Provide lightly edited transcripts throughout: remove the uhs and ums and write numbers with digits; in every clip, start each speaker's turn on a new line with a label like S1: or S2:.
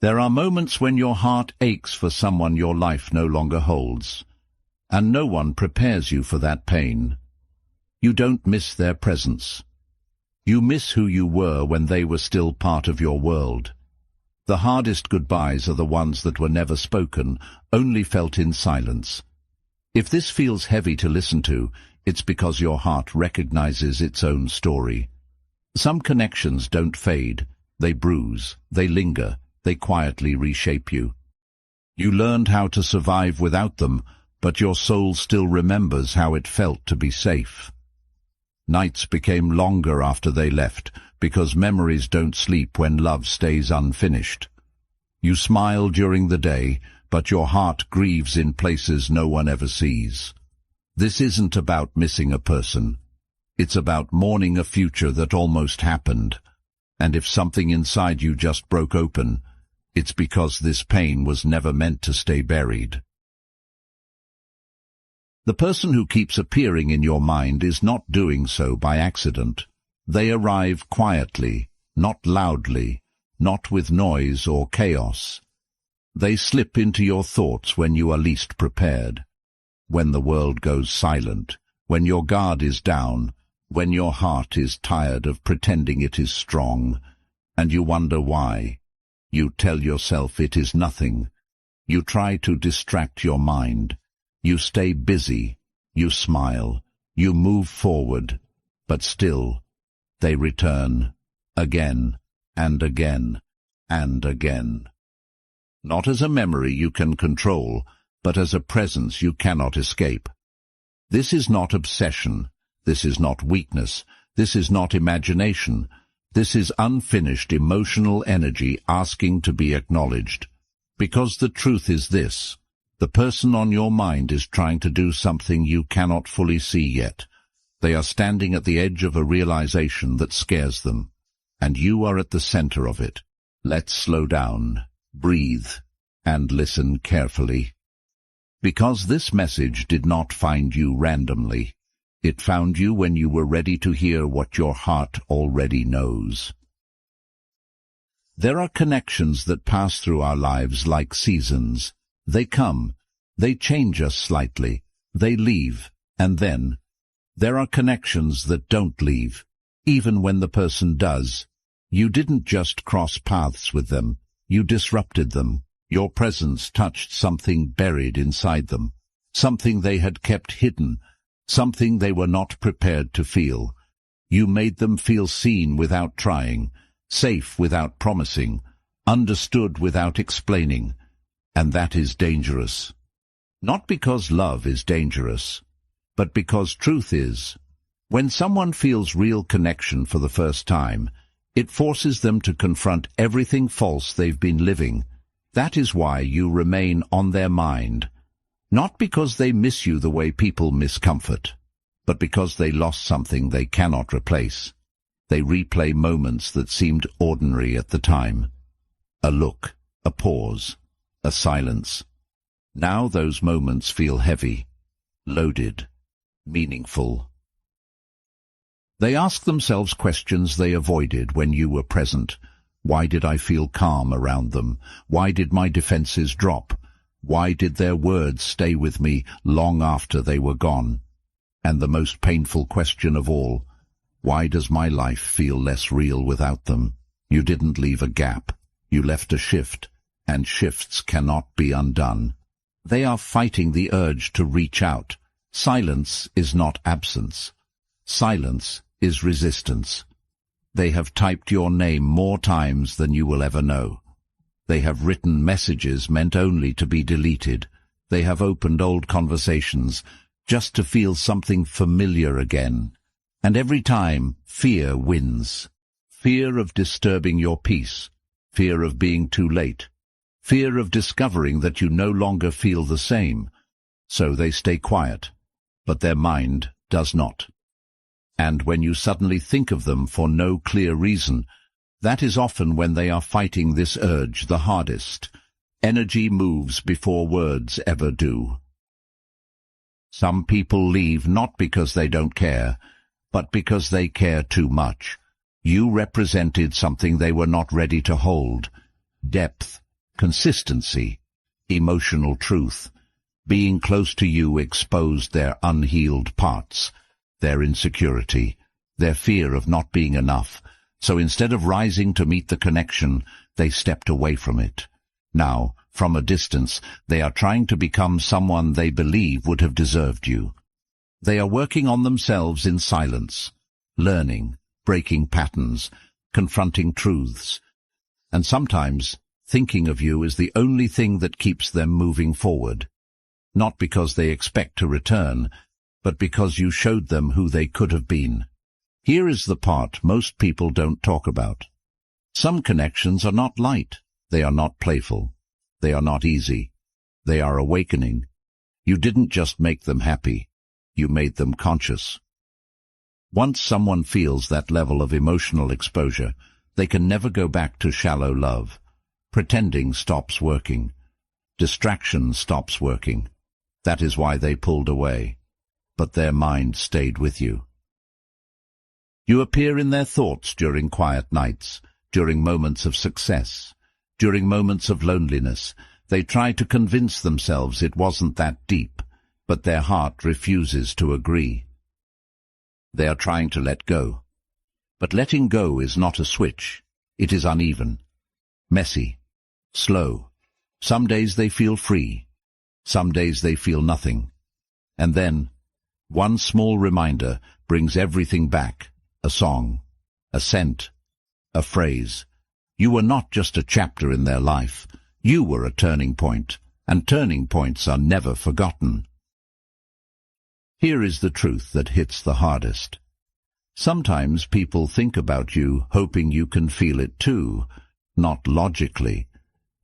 S1: There are moments when your heart aches for someone your life no longer holds, and no one prepares you for that pain. You don't miss their presence. You miss who you were when they were still part of your world. The hardest goodbyes are the ones that were never spoken, only felt in silence. If this feels heavy to listen to, it's because your heart recognizes its own story. Some connections don't fade. They bruise, they linger, they quietly reshape you. You learned how to survive without them, but your soul still remembers how it felt to be safe. Nights became longer after they left, because memories don't sleep when love stays unfinished. You smile during the day, but your heart grieves in places no one ever sees. This isn't about missing a person. It's about mourning a future that almost happened. And if something inside you just broke open, it's because this pain was never meant to stay buried. The person who keeps appearing in your mind is not doing so by accident. They arrive quietly, not loudly, not with noise or chaos. They slip into your thoughts when you are least prepared, when the world goes silent, when your guard is down, when your heart is tired of pretending it is strong, and you wonder why. You tell yourself it is nothing. You try to distract your mind. You stay busy, you smile, you move forward, but still, they return, again, and again, and again. Not as a memory you can control, but as a presence you cannot escape. This is not obsession, this is not weakness, this is not imagination, this is unfinished emotional energy asking to be acknowledged. Because the truth is this. The person on your mind is trying to do something you cannot fully see yet. They are standing at the edge of a realization that scares them, and you are at the center of it. Let's slow down, breathe, and listen carefully. Because this message did not find you randomly. It found you when you were ready to hear what your heart already knows. There are connections that pass through our lives like seasons. They come, they change us slightly, they leave, and then there are connections that don't leave, even when the person does. You didn't just cross paths with them, you disrupted them. Your presence touched something buried inside them, something they had kept hidden, something they were not prepared to feel. You made them feel seen without trying, safe without promising, understood without explaining. And that is dangerous. Not because love is dangerous, but because truth is. When someone feels real connection for the first time, it forces them to confront everything false they've been living. That is why you remain on their mind. Not because they miss you the way people miss comfort, but because they lost something they cannot replace. They replay moments that seemed ordinary at the time. A look, a pause, a silence. Now those moments feel heavy, loaded, meaningful. They ask themselves questions they avoided when you were present. Why did I feel calm around them? Why did my defenses drop? Why did their words stay with me long after they were gone? And the most painful question of all, why does my life feel less real without them? You didn't leave a gap. You left a shift. And shifts cannot be undone. They are fighting the urge to reach out. Silence is not absence. Silence is resistance. They have typed your name more times than you will ever know. They have written messages meant only to be deleted. They have opened old conversations just to feel something familiar again. And every time, fear wins. Fear of disturbing your peace. Fear of being too late. Fear of discovering that you no longer feel the same. So they stay quiet, but their mind does not. And when you suddenly think of them for no clear reason, that is often when they are fighting this urge the hardest. Energy moves before words ever do. Some people leave not because they don't care, but because they care too much. You represented something they were not ready to hold. Depth, consistency, emotional truth. Being close to you exposed their unhealed parts, their insecurity, their fear of not being enough. So instead of rising to meet the connection, they stepped away from it. Now, from a distance, they are trying to become someone they believe would have deserved you. They are working on themselves in silence, learning, breaking patterns, confronting truths. And sometimes, thinking of you is the only thing that keeps them moving forward. Not because they expect to return, but because you showed them who they could have been. Here is the part most people don't talk about. Some connections are not light. They are not playful. They are not easy. They are awakening. You didn't just make them happy. You made them conscious. Once someone feels that level of emotional exposure, they can never go back to shallow love. Pretending stops working. Distraction stops working. That is why they pulled away. But their mind stayed with you. You appear in their thoughts during quiet nights, during moments of success, during moments of loneliness. They try to convince themselves it wasn't that deep, but their heart refuses to agree. They are trying to let go. But letting go is not a switch. It is uneven, messy, slow. Some days they feel free. Some days they feel nothing. And then, one small reminder brings everything back. A song, a scent, a phrase. You were not just a chapter in their life. You were a turning point, and turning points are never forgotten. Here is the truth that hits the hardest. Sometimes people think about you hoping you can feel it too, not logically.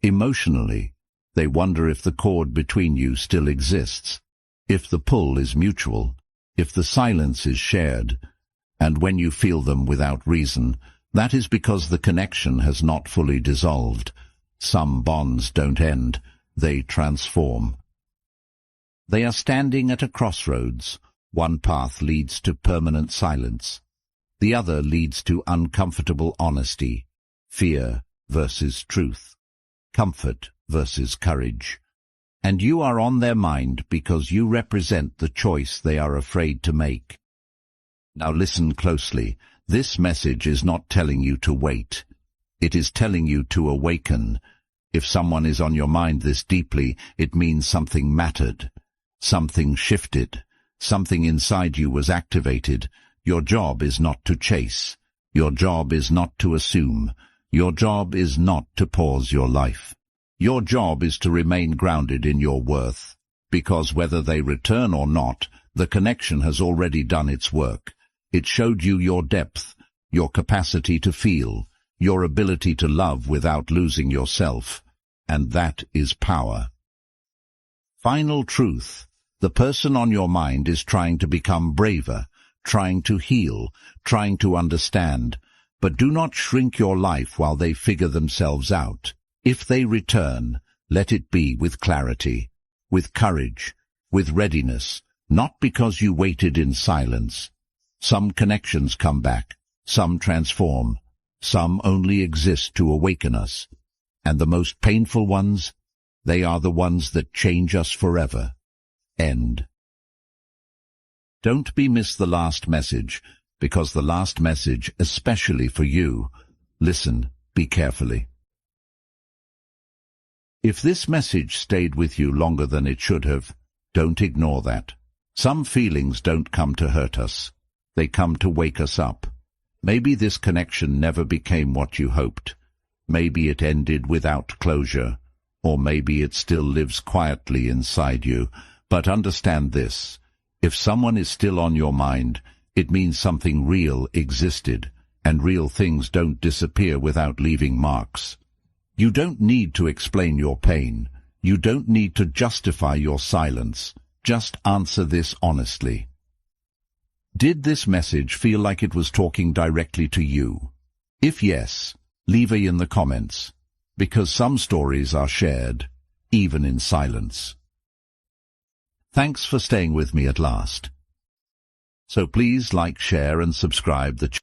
S1: Emotionally, they wonder if the cord between you still exists, if the pull is mutual, if the silence is shared. And when you feel them without reason, that is because the connection has not fully dissolved. Some bonds don't end, they transform. They are standing at a crossroads. One path leads to permanent silence. The other leads to uncomfortable honesty, fear versus truth, comfort versus courage. And you are on their mind because you represent the choice they are afraid to make. Now listen closely. This message is not telling you to wait. It is telling you to awaken. If someone is on your mind this deeply, it means something mattered. Something shifted. Something inside you was activated. Your job is not to chase. Your job is not to assume. Your job is not to pause your life. Your job is to remain grounded in your worth. Because whether they return or not, the connection has already done its work. It showed you your depth, your capacity to feel, your ability to love without losing yourself. And that is power. Final truth. The person on your mind is trying to become braver, trying to heal, trying to understand. But do not shrink your life while they figure themselves out. If they return, let it be with clarity, with courage, with readiness, not because you waited in silence. Some connections come back, some transform, some only exist to awaken us. And the most painful ones, they are the ones that change us forever. End. Don't miss the last message, because the last message, especially for you, listen, be carefully. If this message stayed with you longer than it should have, don't ignore that. Some feelings don't come to hurt us. They come to wake us up. Maybe this connection never became what you hoped. Maybe it ended without closure. Or maybe it still lives quietly inside you. But understand this. If someone is still on your mind, it means something real existed. And real things don't disappear without leaving marks. You don't need to explain your pain. You don't need to justify your silence. Just answer this honestly. Did this message feel like it was talking directly to you? If yes, leave it in the comments, because some stories are shared, even in silence. Thanks for staying with me at last. So please like, share and subscribe the channel.